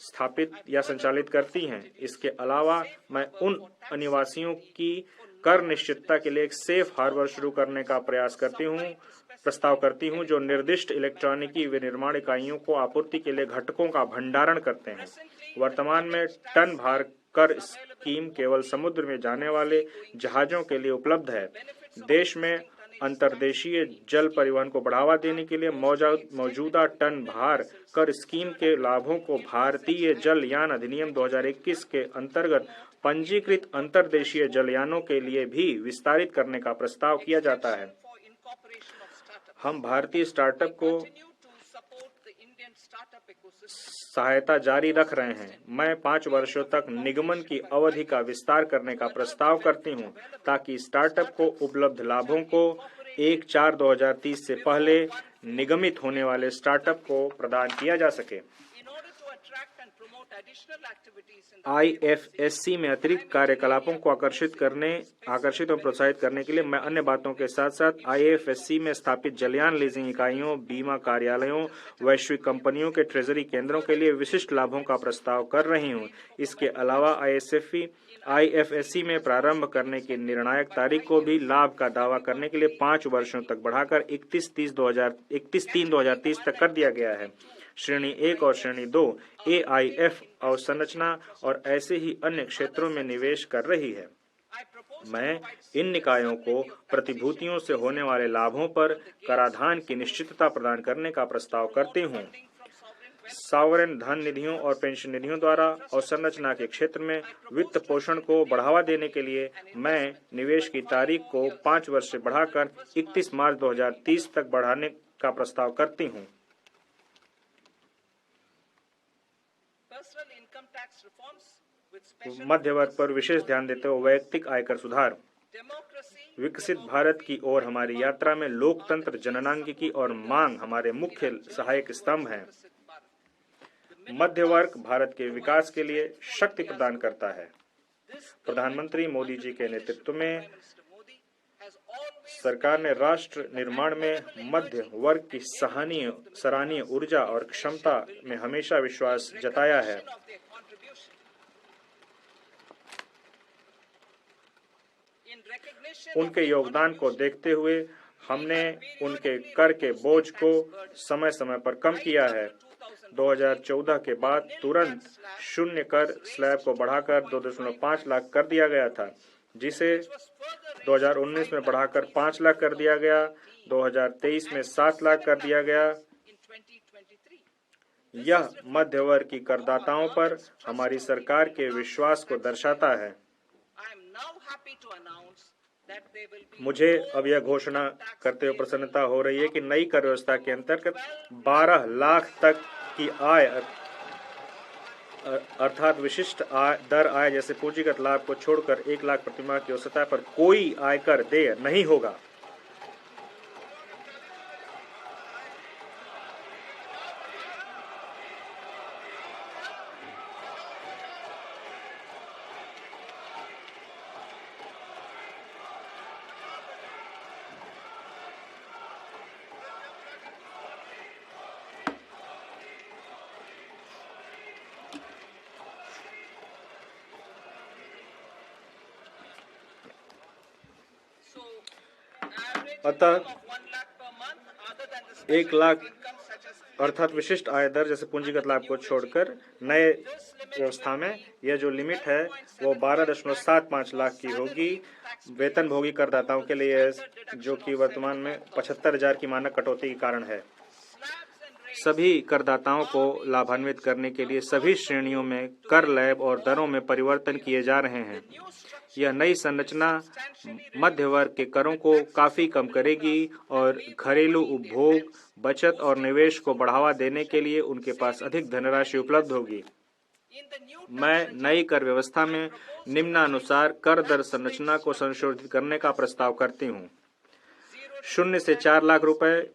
स्थापित या संचालित करती हैं। इसके अलावा मैं उन अनिवासियों की कर निश्चितता के लिए एक सेफ हार्बर शुरू करने का प्रस्ताव करती हूं जो निर्दिष्ट इलेक्ट्रॉनिकी विनिर्माण इकाइयों को आपूर्ति के लिए घटकों का भंडारण करते हैं। वर्तमान में टन भार कर स्कीम केवल समुद्र में जाने वाले जहाजों के लिए उपलब्ध है। देश में अंतर्देशीय जल परिवहन को बढ़ावा देने के लिए मौजूदा टन भार कर स्कीम के लाभों को भारतीय जलयान अधिनियम 2021 के अंतर्गत पंजीकृत अंतर्देशीय जलयानों के लिए भी विस्तारित करने का प्रस्ताव किया जाता है। हम भारतीय स्टार्टअप को सहायता जारी रख रहे हैं। मैं 5 वर्षों तक निगमन की अवधि का विस्तार करने का प्रस्ताव करती हूं ताकि स्टार्टअप को उपलब्ध लाभों को 1/4/2030 से पहले निगमित होने वाले स्टार्टअप को प्रदान किया जा सके। IFSC में अतिरिक्त कार्यकलापों को आकर्षित और प्रोत्साहित करने के लिए मैं अन्य बातों के साथ साथ IFSC में स्थापित जलयान लीजिंग इकाइयों, बीमा कार्यालयों, वैश्विक कंपनियों के ट्रेजरी केंद्रों के लिए विशिष्ट लाभों का प्रस्ताव कर रही हूं। इसके अलावा IFSC में प्रारंभ करने की निर्णायक तारीख को भी लाभ का दावा करने के लिए 5 वर्षों तक बढ़ाकर 31/3/2030 तक कर दिया गया है। श्रेणी 1 और श्रेणी 2 AIF अवसंरचना और ऐसे ही अन्य क्षेत्रों में निवेश कर रही है। मैं इन निकायों को प्रतिभूतियों से होने वाले लाभों पर कराधान की निश्चितता प्रदान करने का प्रस्ताव करती हूँ। सॉवरेन धन निधियों और पेंशन निधियों द्वारा अवसंरचना के क्षेत्र में वित्त पोषण को बढ़ावा देने के लिए मैं निवेश की तारीख को 5 वर्ष से बढ़ाकर 31 मार्च 2030 तक बढ़ाने का प्रस्ताव करती हूँ। मध्य वर्ग पर विशेष ध्यान देते हुए वैयक्तिक आयकर सुधार। विकसित भारत की ओर हमारी यात्रा में लोकतंत्र, जननांगिकी और मांग हमारे मुख्य सहायक स्तंभ हैं। मध्य वर्ग भारत के विकास के लिए शक्ति प्रदान करता है। प्रधानमंत्री मोदी जी के नेतृत्व में सरकार ने राष्ट्र निर्माण में मध्य वर्ग की सराहनीय ऊर्जा और क्षमता में हमेशा विश्वास जताया है। उनके योगदान को देखते हुए हमने उनके कर के बोझ को समय समय पर कम किया है। 2014 के बाद तुरंत शून्य कर स्लैब को बढ़ाकर 2.5 लाख कर दिया गया था, जिसे 2019 में बढ़ाकर 5 लाख कर दिया गया, 2023 में 7 लाख कर दिया गया। यह मध्य वर्ग की करदाताओं पर हमारी सरकार के विश्वास को दर्शाता है। मुझे अब यह घोषणा करते हुए प्रसन्नता हो रही है कि नई कर व्यवस्था के अंतर्गत 12 लाख तक की आय अर्थात विशिष्ट दर आय जैसे पूंजीगत लाभ को छोड़कर 1 लाख प्रति माह की औसत आय पर कोई आयकर देय नहीं होगा। अतः 1 लाख अर्थात विशिष्ट आय दर जैसे पूंजीगत लाभ को छोड़कर नए व्यवस्था में यह जो लिमिट है वो 12.75 लाख की होगी वेतनभोगी करदाताओं के लिए, जो कि वर्तमान में 75,000 की मानक कटौती के कारण है। सभी करदाताओं को लाभान्वित करने के लिए सभी श्रेणियों में कर स्लैब और दरों में परिवर्तन किए जा रहे हैं। यह नई संरचना मध्य वर्ग के करों को काफी कम करेगी और घरेलू उपभोग, बचत और निवेश को बढ़ावा देने के लिए उनके पास अधिक धनराशि उपलब्ध होगी। मैं नई कर व्यवस्था में निम्नानुसार कर दर संरचना को संशोधित करने का प्रस्ताव करती हूँ। 0 से 4 लाख रुपए,